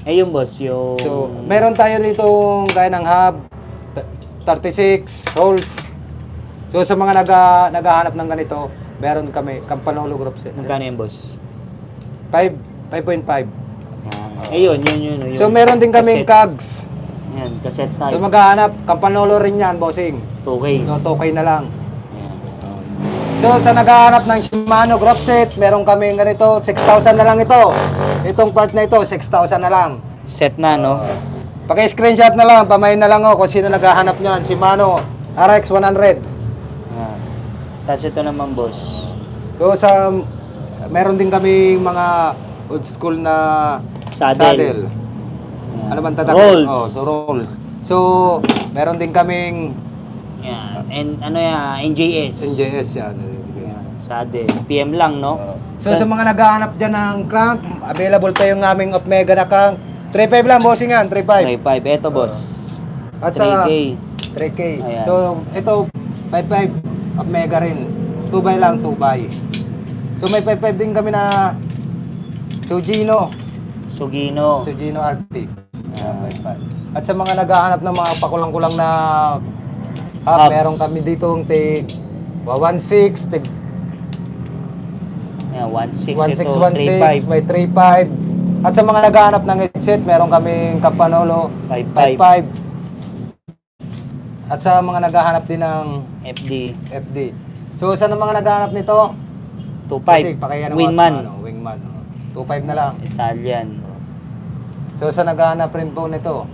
Eh yung boss, yung... So, meron tayo ditong gaya ng hub, 36 holes. So, sa mga naghahanap ng ganito, meron kami, Campanolo Group Set. Magkano yung boss? 5.5. Yun. So, meron din kaming cogs. Yan, cassette type. So, maghahanap, Campanolo rin yan, bossing. 2K. No, 2K na lang. Ayan. So, sa naghahanap ng Shimano Group Set, meron kaming ganito, 6,000 na lang ito. Itong part na ito, 6,000 na lang. Set na, no? Paki-screenshot na lang, pamain na lang ako kung sino naghahanap niyan. Shimano RX 100. Ayan. Tapos ito naman, boss. So, meron din kami mga old school na saddle. Ayan. Ano man tatak? Rolls. Oh, so rolls. So, meron din kaming Ayan. And ano yan, NJS. NJS yan. Sige. Ayan. Saddle. PM lang, no? So, sa mga naghahanap dyan ng crank, available pa yung aming Omega na crank. 3.5 lang, bossing yan, 3.5. 3.5. Ito, boss. At sa 3K. 3K. Ayan. So, ito, 5.5, Omega rin. 2x lang, 2x. So, may 5.5 din kami na Sugino Sugino. RT. Ayan, 5.5. At sa mga naghahanap ng mga pakulang-kulang na hub, meron kami dito yung 1.6, tig Ayan, 1.6. 1.6, 1.6, ito, 3.5. may 3.5. At sa mga naghahanap ng headset, meron kaming Campanolo 5.5. 5.5. At sa mga naghahanap din ng FD. So, sa mga naghahanap nito, 2.5. Wingman. Wingman. 2.5 na lang. Italian. So, sa naghahanap rin po nito,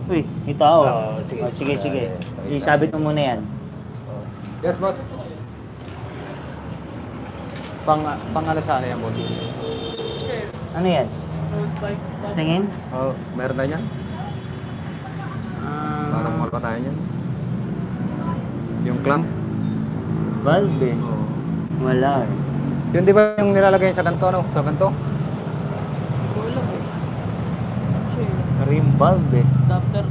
Uy, ito ako. sige. Sige. Isabit mo muna yan. yes, boss. Pang ano sana yan, boss? Ano yan? Tingin? Oh, meron na yan? Parang makatayan yan. Yung clamp? Valve eh. Wala eh. Yun di ba yung nilalagay sa kanto, no? Sa kanto? Rim valve eh. Rubber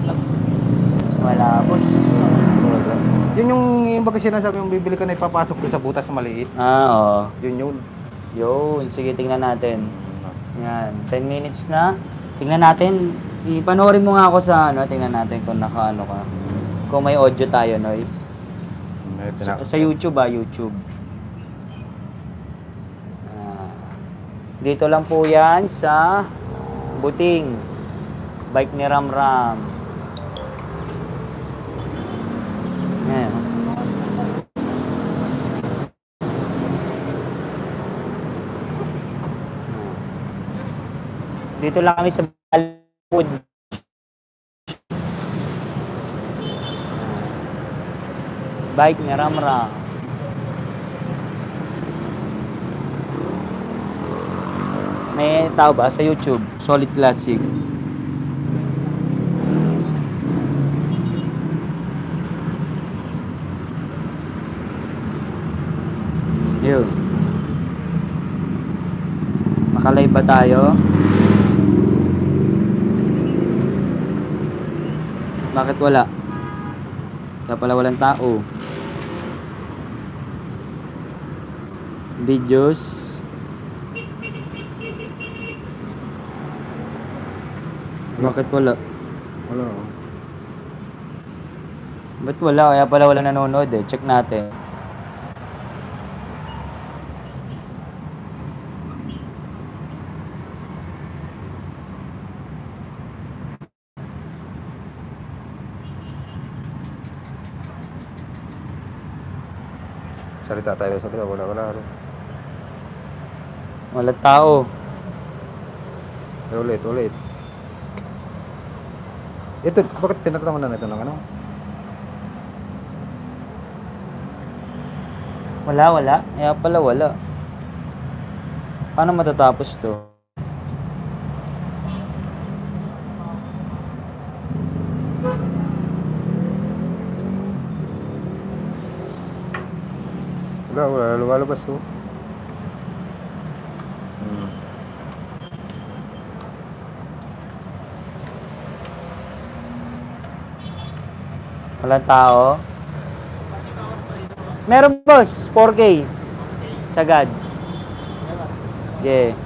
plug. Wala, boss. Yun yung baga sinasabi yung bibili ka na ipapasok ko sa butas na maliit. Oo. Yun. Yun, sige, tingnan natin. Yan, 10 minutes na. Tingnan natin. Ipanoorin mo nga ako sa tingnan natin kung nakaano ka. Kung may audio tayo, Noy. Sa YouTube YouTube. Dito lang po yan sa Buting. Bike ni Ramram. Yan. Dito lang kami sa Balwood. Bike ni Ramram. May tao ba sa YouTube? Solid Classic. Yun. Naka-live ba tayo? Bakit wala? Kaya pala walang tao. Videos. Bakit wala? Wala. Ba't wala? Kaya pala wala nanonood eh. Check natin. Salita tayo, wala. Wala tao. Ulit. Ito, bakit pinagtama na ito ng ano? Wala. Kaya pala wala. Paano matatapos to? Wala, lumalabas ko. Walang tao. Meron boss, 4K. Sagad. Yeah.